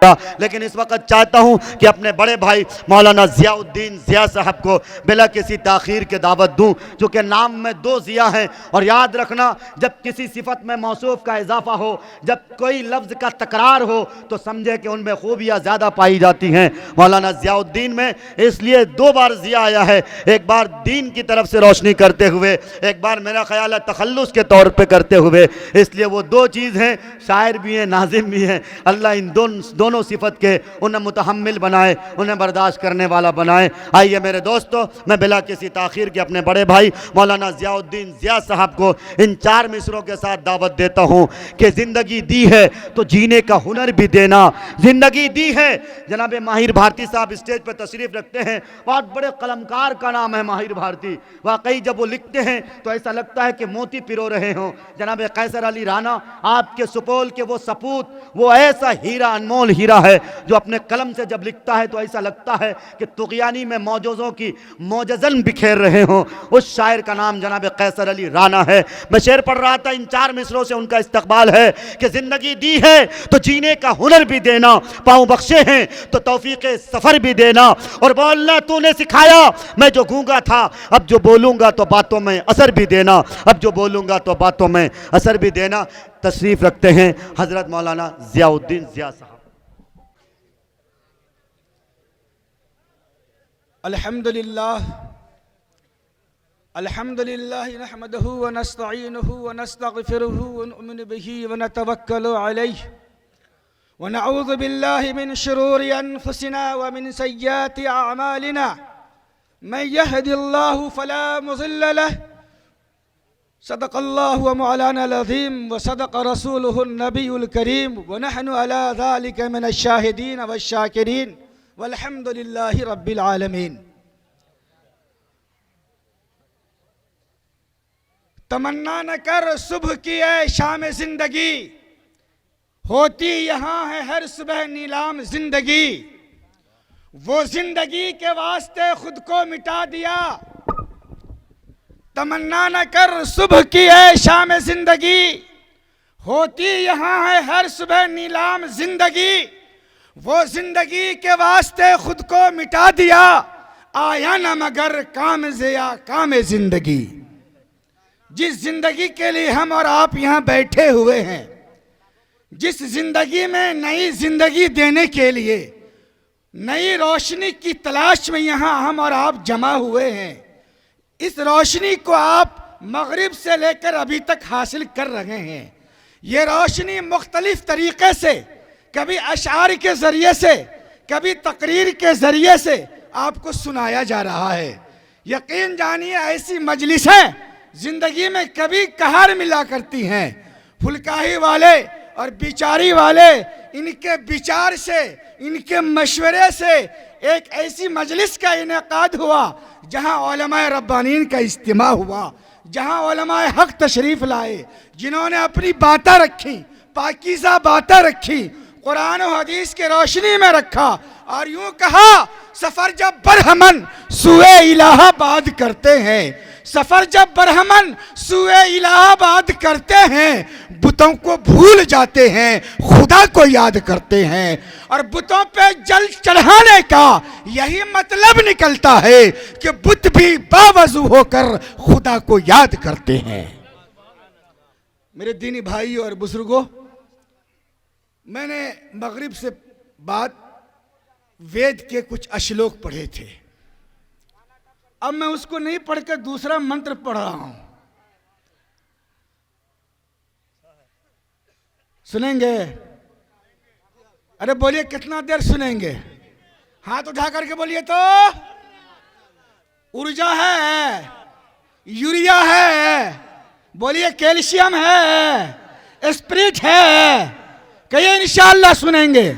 था, लेकिन इस वक्त चाहता हूँ कि अपने बड़े भाई मौलाना ज़ियाउद्दीन ज़िया साहब को बिला किसी ताख़ीर के दावत दूँ, चूँकि नाम में 2 ज़िया हैं। और याद रखना, जब किसी सिफत में मौसूफ का इजाफा हो, जब कोई लफ्ज़ का तकरार हो, तो समझे कि उनमें खूबियाँ ज़्यादा पाई जाती हैं। मौलाना ज़ियाउद्दीन में इसलिए 2 बार ज़िया आया है, एक बार दीन की तरफ से रोशनी करते हुए, एक बार मेरा ख्याल है तखल्लुस के तौर पे करते हुए। इसलिए वो 2 चीज़ हैं, शायर भी हैं, नाज़िम भी हैं। अल्लाह इन दोनों सिफत के उन्हें मुतहम्मिल बनाए, उन्हें बर्दाश्त करने वाला बनाए। आइए मेरे दोस्तों, मैं बिला किसी ताख़ीर के अपने बड़े भाई मौलाना ज़ियाउद्दीन ज़िया साहब को इन 4 मिसरों के साथ दावत देता हूँ कि ज़िंदगी दी है तो जीने का हुनर भी देना। ज़िंदगी दी है, जनाब माहिर भारती साहब स्टेज पर तशरीफ़ रखते हैं, बहुत बड़े कलमकार का नाम है माहिर भारती। वाकई जब वो लिखते हैं तो ऐसा लगता है कि मोती पिरो रहे हों। जनाब कैसर अली राना, आपके सुपौल के वो सपूत, वो ऐसा हीरा, अनमोल हीरा है जो अपने कलम से जब लिखता है तो ऐसा लगता है कि तुग़यानी में मौजूज़ों की मौजज़न बिखेर रहे हों। उस शायर का नाम जनाब कैसर अली राना है। मैं शेर पढ़ रहा था, इन 4 मिसरों से उनका इस्तकबाल है कि ज़िंदगी दी है तो जीने का हुनर भी देना, पाँव बख्शे हैं तो तौफीक सफ़र भी देना, और बोलना तूने सिखाया, मैं जो गूंगा था अब जो बोलूँगा तो बातों में असर भी देना, अब जो बोलूँगा तो बातों में असर भी देना। तशरीफ़ रखते हैं हज़रत मौलाना ज़ियाउद्दीन ज़िया साहब। अल्हम्दुलिल्लाह नहमदुहु व नस्तईनुहु व नस्तगफिरुहु व नु'मिनु बिही व नतवक्कलु अलैहि व नऊज़ु बिल्लाहि मिन शुरूरि अनफुसिना व मिन सय्याति अअमालिना। मैं यहदिल्लाहु फला मुज़िल्ल लह। सदक़ल्लाहु व मौलाना अज़ीम व सदक़ रसूलुहु नबियुल करीम व नहनु अला ज़ालिका मिनश शाहिदीन व शाकिरीन वल्हम्दुलिल्लाहि रब्बिल आलमीन। तमन्ना न कर सुबह की है शाम जिंदगी, होती यहाँ है हर सुबह नीलाम जिंदगी। वो जिंदगी के वास्ते खुद को मिटा दिया। तमन्ना न कर सुबह की है शाम जिंदगी, होती यहाँ है हर सुबह नीलाम जिंदगी। वो जिंदगी के वास्ते खुद को मिटा दिया, आया न मगर काम ज़िया काम जिंदगी। जिस जिंदगी के लिए हम और आप यहाँ बैठे हुए हैं, जिस जिंदगी में नई जिंदगी देने के लिए, नई रोशनी की तलाश में यहाँ हम और आप जमा हुए हैं, इस रोशनी को आप मगरिब से लेकर अभी तक हासिल कर रहे हैं। ये रोशनी मुख्तलिफ तरीक़े से, कभी अशार के ज़रिए से, कभी तकरीर के ज़रिए से आपको सुनाया जा रहा है। यकीन जानिए ऐसी मजलिसें ज़िंदगी में कभी कहार मिला करती हैं। फुलकाही वाले और बिचारी वाले, इनके विचार से, इनके मशवरे से एक ऐसी मजलिस का इनेकाद हुआ जहाँ उलमाए रब्बानीन का इज्तिमा हुआ, जहाँ उलमाए हक तशरीफ़ लाए, जिन्होंने अपनी बातें रखी, पाकीज़ा बातें रखी, कुरान और हदीस के रोशनी में रखा, और यूँ कहा सफ़र जब बरहमन सुए इलाहाबाद करते हैं, सफ़र जब बरहमन सुए इलाहाबाद करते हैं, बुतों को भूल जाते हैं, खुदा को याद करते हैं। और बुतों पे जल चढ़ाने का यही मतलब निकलता है कि बुत भी बावजू होकर खुदा को याद करते हैं। मेरे दीनी भाइयों और बुजुर्गों, मैंने मगरिब से बाद वेद के कुछ अश्लोक पढ़े थे। अब मैं उसको नहीं पढ़कर दूसरा मंत्र पढ़ रहा हूं। सुनेंगे? अरे बोलिए, कितना देर सुनेंगे? हाथ उठा करके बोलिए तो। ऊर्जा है, यूरिया है, बोलिए कैल्शियम है, स्पिरिट है, कहिए इंशाअल्लाह सुनेंगे।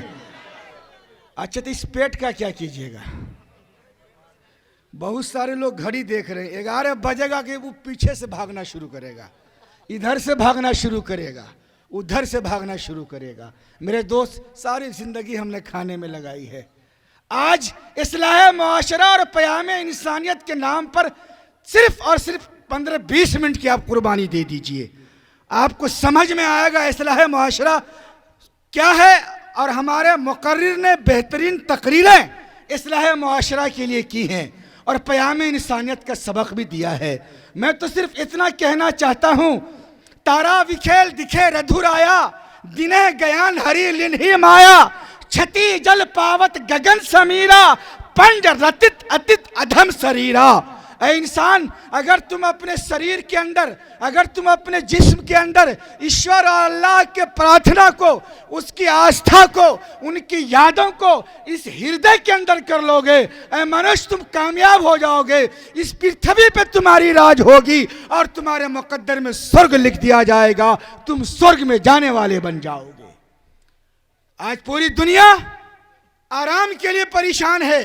अच्छा, तो इस पेट का क्या कीजिएगा? बहुत सारे लोग घड़ी देख रहे हैं, 11 बजेगा कि वो पीछे से भागना शुरू करेगा, इधर से भागना शुरू करेगा, उधर से भागना शुरू करेगा। मेरे दोस्त, सारी ज़िंदगी हमने खाने में लगाई है। आज इस्लाह मुआशरा और क़याम इंसानियत के नाम पर सिर्फ और सिर्फ 15-20 मिनट की आप कुर्बानी दे दीजिए, आपको समझ में आएगा इस्लाह मुआशरा क्या है और हमारे मुकर्रिर ने बेहतरीन तकरीरें इस्लाह मुआशरा के लिए की हैं और प्याम इंसानियत का सबक भी दिया है। मैं तो सिर्फ इतना कहना चाहता हूँ, तारा विखेल दिखे रधुर आया, दिने गयान हरी लिन्ही माया, छती जल पावत गगन समीरा, पंड रतित अतित अधम शरीरा। ऐ इंसान, अगर तुम अपने शरीर के अंदर, अगर तुम अपने जिस्म के अंदर ईश्वर और अल्लाह के प्रार्थना को, उसकी आस्था को, उनकी यादों को इस हृदय के अंदर कर लोगे, ऐ मनुष्य तुम कामयाब हो जाओगे। इस पृथ्वी पे तुम्हारी राज होगी और तुम्हारे मुकद्दर में स्वर्ग लिख दिया जाएगा, तुम स्वर्ग में जाने वाले बन जाओगे। आज पूरी दुनिया आराम के लिए परेशान है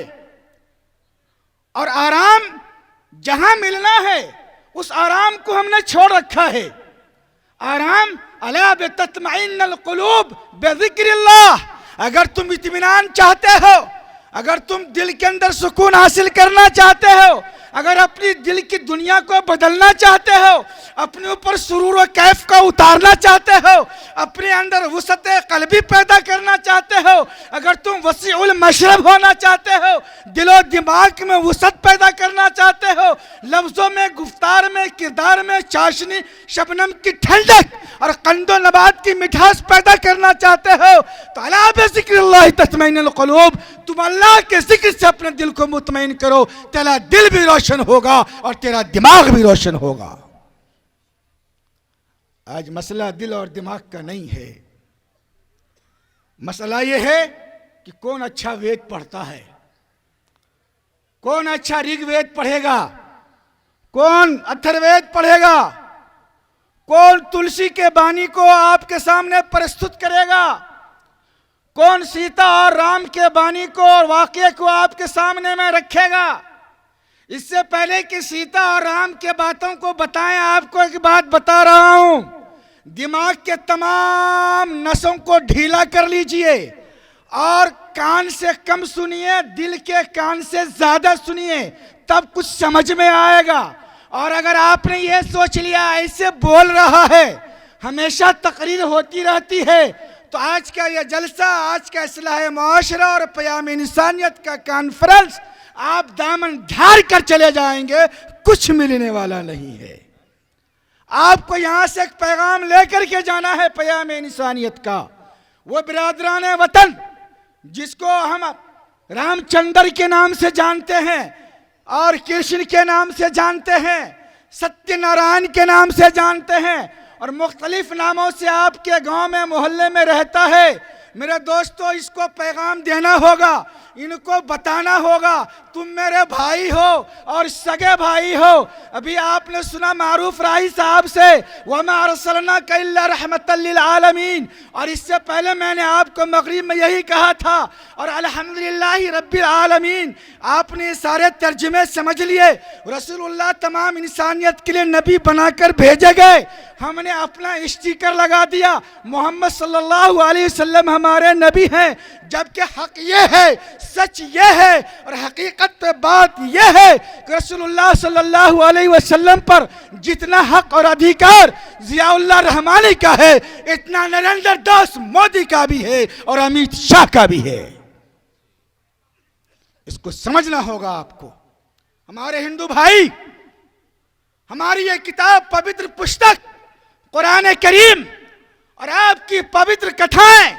और आराम जहां मिलना है उस आराम को हमने छोड़ रखा है। आराम अला बितत्मइन्नुल कुलूब बिज़िक्रिल्लाह। अगर तुम इत्मीनान चाहते हो, अगर तुम दिल के अंदर सुकून हासिल करना चाहते हो, अगर अपनी दिल की दुनिया को बदलना चाहते हो, अपने ऊपर सुरूर व कैफ का उतारना चाहते हो, अपने अंदर वसअत क़ल्बी पैदा करना चाहते हो, अगर तुम वसीउल मशरब होना चाहते हो, दिलो दिमाग में वसअत पैदा करना चाहते हो, लफ्ज़ों में, गुफ्तार में, किरदार में चाशनी शबनम की ठंडक और कंदो नबात की मिठास पैदा करना चाहते हो, तो अला बिज़िक्रिल्लाह तत्मइन्नुल क़ुलूब। तुम अल्लाह के जिक्र से अपने दिल को मुतमईन करो, तेरा दिल भी रोशन होगा और तेरा दिमाग भी रोशन होगा। आज मसला दिल और दिमाग का नहीं है, मसला यह है कि कौन अच्छा वेद पढ़ता है, कौन अच्छा ऋग्वेद पढ़ेगा, कौन अथर्ववेद पढ़ेगा, कौन तुलसी के बानी को आपके सामने प्रस्तुत करेगा, कौन सीता और राम के बानी को और वाक़े को आपके सामने में रखेगा। इससे पहले कि सीता और राम के बातों को बताएं, आपको एक बात बता रहा हूं, दिमाग के तमाम नसों को ढीला कर लीजिए और कान से कम सुनिए, दिल के कान से ज्यादा सुनिए, तब कुछ समझ में आएगा। और अगर आपने ये सोच लिया ऐसे बोल रहा है, हमेशा तकरीर होती रहती है, तो आज का ये जलसा, आज का इस्लाह मुआशरा और प्याम इंसानियत का कॉन्फ्रेंस आप दामन झाड़ कर चले जाएंगे, कुछ मिलने वाला नहीं है। आपको यहां से एक पैगाम लेकर के जाना है प्याम इंसानियत का। वो बिरादरान वतन जिसको हम रामचंद्र के नाम से जानते हैं और कृष्ण के नाम से जानते हैं, सत्यनारायण के नाम से जानते हैं और मुख्तलिफ नामों से आपके गांव में मोहल्ले में रहता है, मेरे दोस्तों इसको पैगाम देना होगा, इनको बताना होगा तुम मेरे भाई हो और सगे भाई हो। अभी आपने सुना मारूफ राही साहब से, वमा अरसलनाका इल्ला रहमतल लिल आलमीन, और इससे पहले मैंने आपको मगरिब में यही कहा था, और अल्हम्दुलिल्लाहि रब्बिल आलमीन। आपने सारे तर्जुमे समझ लिए। रसूलुल्लाह तमाम इंसानियत के लिए नबी बनाकर भेजे गए, हमने अपना स्टिकर लगा दिया, मोहम्मद सल्लल्लाहु अलैहि वसल्लम हमारे नबी हैं, जबकि हक ये है, सच ये है और हकीकत पे बात ये है कि रसूलुल्लाह सल्लल्लाहु अलैहि वसल्लम पर जितना हक और अधिकार जियाउल्लाह रहमानी का है, इतना नरेंद्र दास मोदी का भी है और अमित शाह का भी है। इसको समझना होगा आपको। हमारे हिंदू भाई, हमारी ये किताब, पवित्र पुस्तक कुरान करीम और आपकी पवित्र कथाएं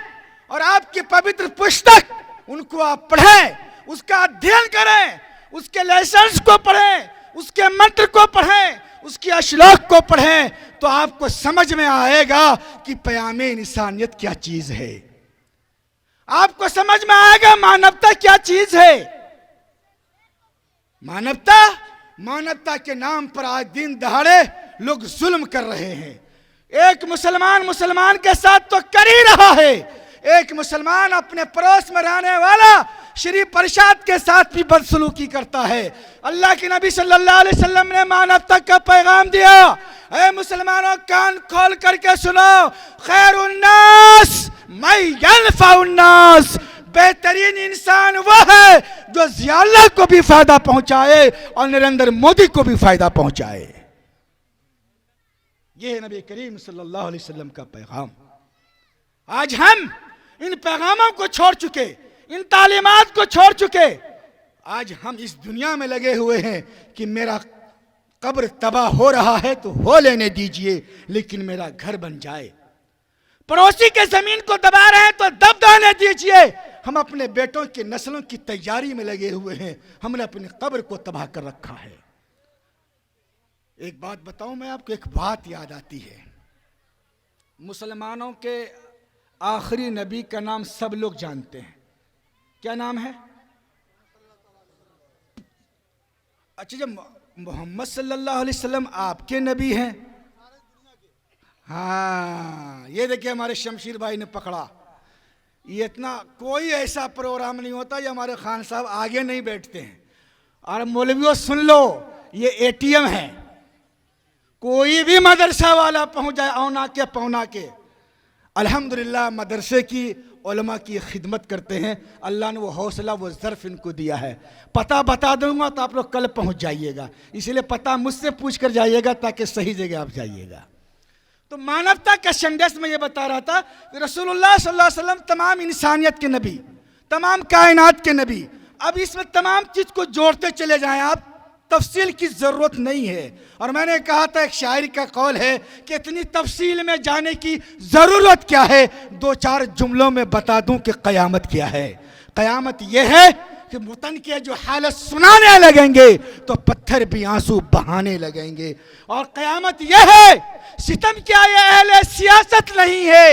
और आपकी पवित्र पुस्तक, उनको आप पढ़ें, उसका अध्ययन करें, उसके लेसन्स को पढ़ें, उसके मंत्र को पढ़ें, उसकी अश्लोक को पढ़ें, तो आपको समझ में आएगा कि प्यामे इंसानियत क्या चीज है। आपको समझ में आएगा मानवता क्या चीज है। मानवता, मानवता के नाम पर आज दिन दहाड़े लोग जुल्म कर रहे हैं। एक मुसलमान मुसलमान के साथ तो कर ही रहा है, एक मुसलमान अपने पड़ोस में रहने वाला श्री प्रसाद के साथ भी बदसलूकी करता है। अल्लाह के नबी सल्लल्लाहु अलैहि वसल्लम ने मानवता का पैगाम दिया, ऐ मुसलमानों कान खोल करके सुनो, खैरुन्नास मै यनफउन्नास, बेहतरीन इंसान वह है जो जियाउल्लाह को भी फायदा पहुंचाए और नरेंद्र मोदी को भी फायदा पहुंचाए। यह है नबी करीम सल्लल्लाहु अलैहि वसल्लम का पैगाम। आज हम इन पैगामों को छोड़ चुके, इन तालीमात को छोड़ चुके, आज हम इस दुनिया में लगे हुए हैं कि मेरा कब्र तबाह हो रहा है तो हो लेने दीजिए, लेकिन मेरा घर बन जाए। पड़ोसी के जमीन को दबा रहे हैं तो दब देने दीजिए। हम अपने बेटों की नस्लों की तैयारी में लगे हुए हैं, हमने अपनी कब्र को तबाह कर रखा है। एक बात बताऊं मैं आपको, एक बात याद आती है। मुसलमानों के आखिरी नबी का नाम सब लोग जानते हैं, क्या नाम है? अच्छा, जब मोहम्मद सल्लल्लाहु अलैहि वसल्लम आपके नबी हैं, हाँ ये देखिए हमारे शमशीर भाई ने पकड़ा। ये इतना कोई ऐसा प्रोग्राम नहीं होता ये हमारे खान साहब आगे नहीं बैठते हैं। और मौलवियों सुन लो, ये एटीएम है, कोई भी मदरसा वाला पहुंच जाए औना के पौना के, अल्हम्दुलिल्लाह मदरसे की उलमा की खिदमत करते हैं। अल्लाह ने वो हौसला वो ज़र्फ़ इनको दिया है। पता बता दूंगा तो आप लोग कल पहुंच जाइएगा, इसलिए पता मुझसे पूछ कर जाइएगा ताकि सही जगह आप जाइएगा। तो मानवता का संदेश में ये बता रहा था कि रसूलुल्लाह सल्लल्लाहु अलैहि वसल्लम तमाम इंसानियत के नबी, तमाम कायनात के नबी। अब इसमें तमाम चीज़ को जोड़ते चले जाएं आप, तफसील की ज़रूरत नहीं है। और मैंने कहा था एक शायर का कौल है कि इतनी तफसील में जाने की ज़रूरत क्या है, दो चार जुमलों में बता दूं कि क़यामत क्या है। क़यामत यह है कि वतन के जो हालत सुनाने लगेंगे तो पत्थर भी आंसू बहाने लगेंगे। और क़यामत यह है, सितम क्या ये अहले सियासत नहीं है,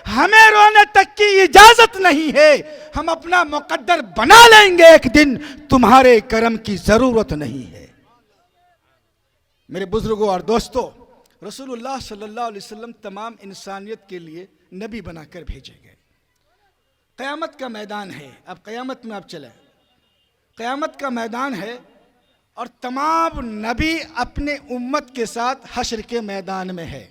हमें रोने तक की इजाजत नहीं है, हम अपना मुकद्दर बना लेंगे एक दिन, तुम्हारे करम की जरूरत नहीं है। मेरे बुजुर्गों और दोस्तों, रसूलुल्लाह सल्लल्लाहु अलैहि वसल्लम तमाम इंसानियत के लिए नबी बनाकर भेजे गए। क़यामत का मैदान है, अब क़यामत में आप चले, क़यामत का मैदान है और तमाम नबी अपने उम्मत के साथ हश्र के मैदान में है।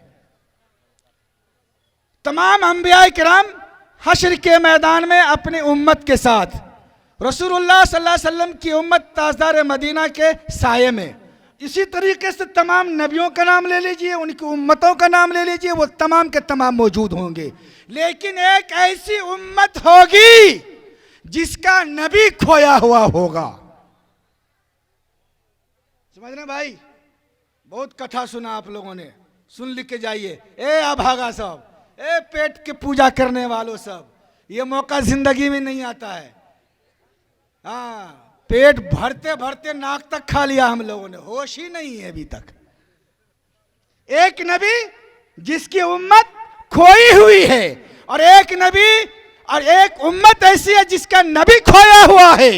तमाम अंबिया किराम हश्र के मैदान में अपनी उम्मत के साथ, रसूलुल्लाह सल्लल्लाहु अलैहि वसल्लम की उम्मत ताजदार मदीना के साये में। इसी तरीके से तमाम नबियों का नाम ले लीजिए, उनकी उम्मतों का नाम ले लीजिए, वो तमाम के तमाम मौजूद होंगे। लेकिन एक ऐसी उम्मत होगी जिसका नबी खोया हुआ होगा। समझ रहे भाई? बहुत कथा सुना आप लोगों ने, सुन लिख के जाइए। ए अभागा सब, ए पेट के पूजा करने वालों सब, ये मौका जिंदगी में नहीं आता है। हाँ, पेट भरते भरते नाक तक खा लिया हम लोगों ने, होश ही नहीं है अभी तक। एक नबी जिसकी उम्मत खोई हुई है, और एक नबी और एक उम्मत ऐसी है जिसका नबी खोया हुआ है।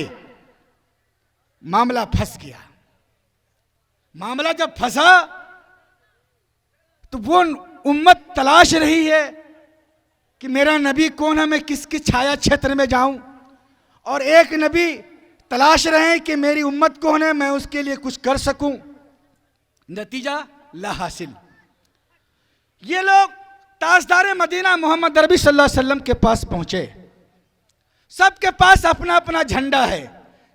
मामला फंस गया। मामला जब फंसा तो वो उम्मत तलाश रही है कि मेरा नबी कौन है, मैं किसकी छाया क्षेत्र में जाऊं, और एक नबी तलाश रहे हैं कि मेरी उम्मत कौन है, मैं उसके लिए कुछ कर सकूं। नतीजा ला हासिल। ये लोग ताजदार मदीना मोहम्मद अरबी सल्लल्लाहु अलैहि वसल्लम के पास पहुंचे। सबके पास अपना अपना झंडा है,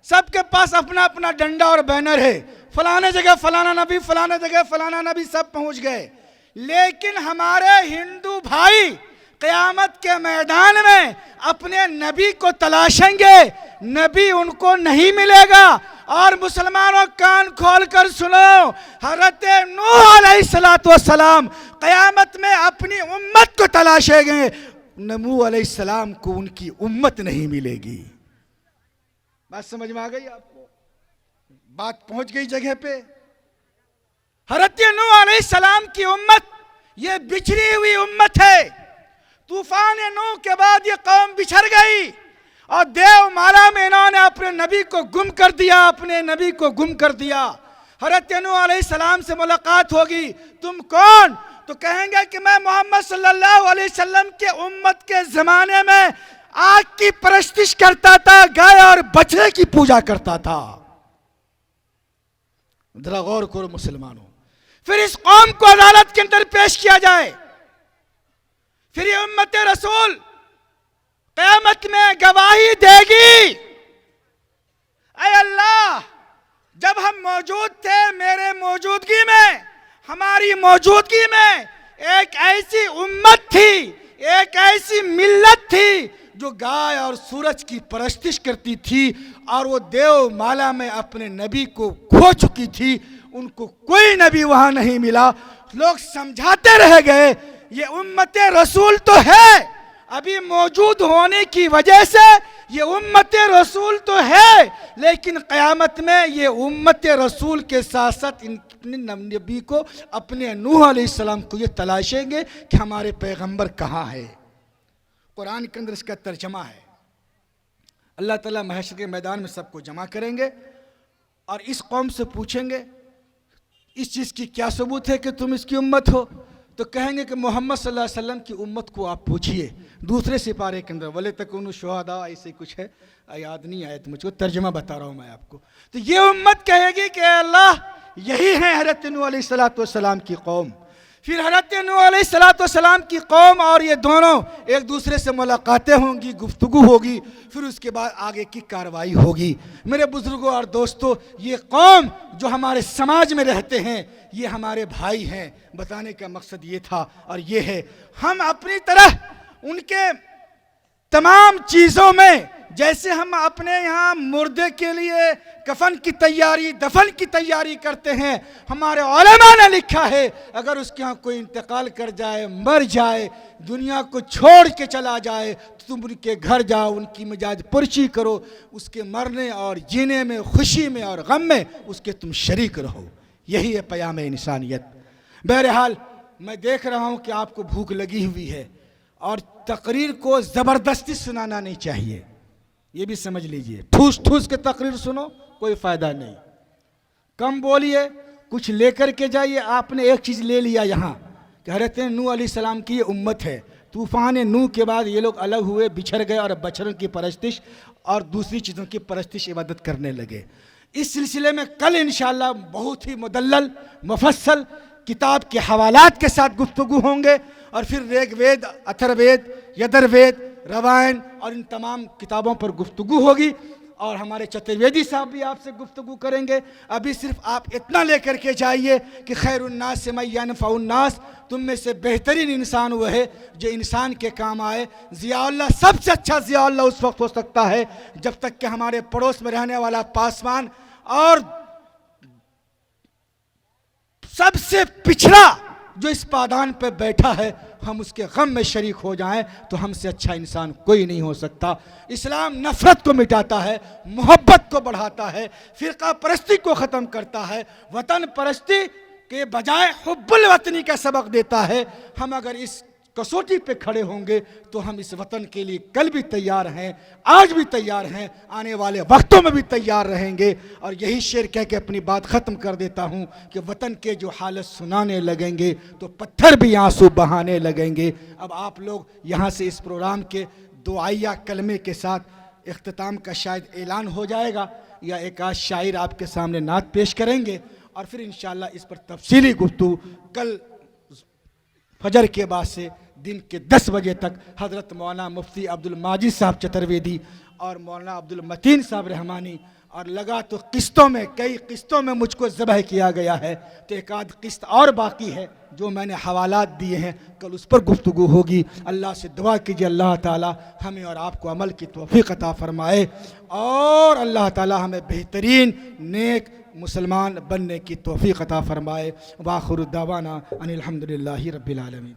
सबके पास अपना अपना डंडा और बैनर है, फलाने जगह फलाना नबी, फलाने जगह फलाना नबी, सब पहुंच गए। लेकिन हमारे हिंदू भाई क़यामत के मैदान में अपने नबी को तलाशेंगे, नबी उनको नहीं मिलेगा। और मुसलमानों कान खोल कर सुनो, हज़रत नूह अलैहिस्सलातु वस्सलाम क़यामत में अपनी उम्मत को तलाशेंगे, नूह अलैहिस्सलाम को उनकी उम्मत नहीं मिलेगी। बात समझ में आ गई आपको? बात पहुंच गई जगह पे। हज़रत नूह अलैहिस्सलाम की उम्मत ये बिछड़ी हुई उम्मत है। तूफान नूह के बाद ये कौम बिछड़ गई और देवमाला में इन्होंने अपने नबी को गुम कर दिया, अपने नबी को गुम कर दिया। हज़रत नूह अलैहिस्सलाम से मुलाकात होगी, तुम कौन? तो कहेंगे कि मैं मोहम्मद सल्लल्लाहु अलैहि वसल्लम के उम्मत के ज़माने में आग की परस्तिश करता था, गाय और बछड़े की पूजा करता था। जरा गौर करो मुसलमानों। फिर इस कौम को अदालत के अंदर पेश किया जाए, फिर ये उम्मत रसूल क़यामत में गवाही देगी, ऐ अल्लाह जब हम मौजूद थे, मेरे मौजूदगी में, हमारी मौजूदगी में एक ऐसी उम्मत थी, एक ऐसी मिल्लत थी जो गाय और सूरज की परस्तिश करती थी और वो देवमाला में अपने नबी को खो चुकी थी, उनको कोई नबी वहां नहीं मिला। लोग समझाते रह गए ये उम्मत रसूल तो है, अभी मौजूद होने की वजह से ये उम्मत रसूल तो है, लेकिन क़यामत में ये उम्मत रसूल के साथ साथ अपने नबी को, अपने नूह अलैहिस्सलाम को ये तलाशेंगे कि हमारे पैगंबर कहाँ है। कुरान के अंदर इसका तर्जमा है। अल्लाह ताला महशर के मैदान में सबको जमा करेंगे और इस कौम से पूछेंगे इस चीज़ की क्या सबूत है कि तुम इसकी उम्मत हो, तो कहेंगे कि मोहम्मद सल्लल्लाहु अलैहि वसल्लम की उम्मत को आप पूछिए। दूसरे सिपारे के अंदर वले तकुनु शुहदा ऐसे कुछ है, याद नहीं आया तो मुझको तर्जमा बता रहा हूँ मैं आपको। तो ये उम्मत कहेगी कि अल्लाह यही है हज़रत नूह अलैहिस्सलातु वस्सलाम की कौम। फिर हज़रत नूह अलैहिस्सलातु वस्सलाम की कौम और ये दोनों एक दूसरे से मुलाकातें होंगी, गुफ्तगू होगी, फिर उसके बाद आगे की कार्रवाई होगी। मेरे बुजुर्गों और दोस्तों, ये कौम जो हमारे समाज में रहते हैं ये हमारे भाई हैं। बताने का मकसद ये था और ये है, हम अपनी तरह उनके तमाम चीज़ों में, जैसे हम अपने यहाँ मुर्दे के लिए कफन की तैयारी, दफन की तैयारी करते हैं, हमारे उलमा ने लिखा है अगर उसके यहाँ कोई इंतकाल कर जाए, मर जाए, दुनिया को छोड़ के चला जाए, तो तुम उनके घर जाओ, उनकी मिजाज पुरशी करो, उसके मरने और जीने में, खुशी में और गम में उसके तुम शरीक रहो। यही है पयाम इंसानियत। बहरहाल मैं देख रहा हूँ कि आपको भूख लगी हुई है और तकरीर को ज़बरदस्ती सुनाना नहीं चाहिए, ये भी समझ लीजिए। ठूस ठूस के तकरीर सुनो, कोई फ़ायदा नहीं। कम बोलिए, कुछ लेकर के जाइए। आपने एक चीज़ ले लिया यहाँ कि हज़रत नूह अलैहिस्सलाम की ये उम्मत है। तूफ़ान नूह के बाद ये लोग अलग हुए, बिछड़ गए और बछड़ों की परस्तिश और दूसरी चीज़ों की परस्तिश इबादत करने लगे। इस सिलसिले में कल इंशाअल्लाह बहुत ही मुदल्लल मुफस्सल किताब के हवालात के साथ गुफ्तगू होंगे और फिर ऋग्वेद, अथर्ववेद, यजुर्वेद, रामायण और इन तमाम किताबों पर गुफ्तगू होगी और हमारे चतुर्वेदी साहब भी आपसे गुफ्तगू करेंगे। अभी सिर्फ आप इतना लेकर के जाइए कि खैरुन्नास से मैं यनफ़उन्नास, तुम में से बेहतरीन इंसान वो है जो इंसान के काम आए। ज़ियाउल्लाह, सबसे अच्छा ज़ियाउल्लाह उस वक्त हो सकता है जब तक कि हमारे पड़ोस में रहने वाला पासवान और सबसे पिछड़ा जो इस पादान पर बैठा है हम उसके गम में शरीक हो जाएं, तो हमसे अच्छा इंसान कोई नहीं हो सकता। इस्लाम नफ़रत को मिटाता है, मोहब्बत को बढ़ाता है, फ़िरका परस्ती को ख़त्म करता है, वतन परस्ती के बजाय हुब्बुल वतनी का सबक देता है। हम अगर इस कसौटी पे खड़े होंगे तो हम इस वतन के लिए कल भी तैयार हैं, आज भी तैयार हैं, आने वाले वक्तों में भी तैयार रहेंगे। और यही शेर कह के अपनी बात ख़त्म कर देता हूँ कि वतन के जो हालत सुनाने लगेंगे तो पत्थर भी आंसू बहाने लगेंगे। अब आप लोग यहाँ से इस प्रोग्राम के दुआया कलमे के साथ इख्तिताम का शायद ऐलान हो जाएगा या एक आध शायर आपके सामने नात पेश करेंगे और फिर इंशाअल्लाह इस पर तफसीली गुफ्तगू कल फजर के बाद से दिन के 10 बजे तक हज़रत मौलाना मुफ्ती अब्दुल माजिद साहब चतुर्वेदी और मौलाना अब्दुल मतीन साहब रहमानी, और लगा तो किस्तों में, कई किस्तों में मुझको ज़बह किया गया है, तो एक आध किस्त और बाकी है जो मैंने हवालात दिए हैं, कल उस पर गुफ्तगू होगी। अल्लाह से दुआ कीजिए अल्लाह ताला हमें और आपको अमल की तौफीक अता फरमाए और अल्लाह ताला हमें बेहतरीन नेक मुसलमान बनने की तौफीक अता फरमाए। वाखिर दावाना अनिल हम्दुलिल्लाहि रब्बिल आलमीन।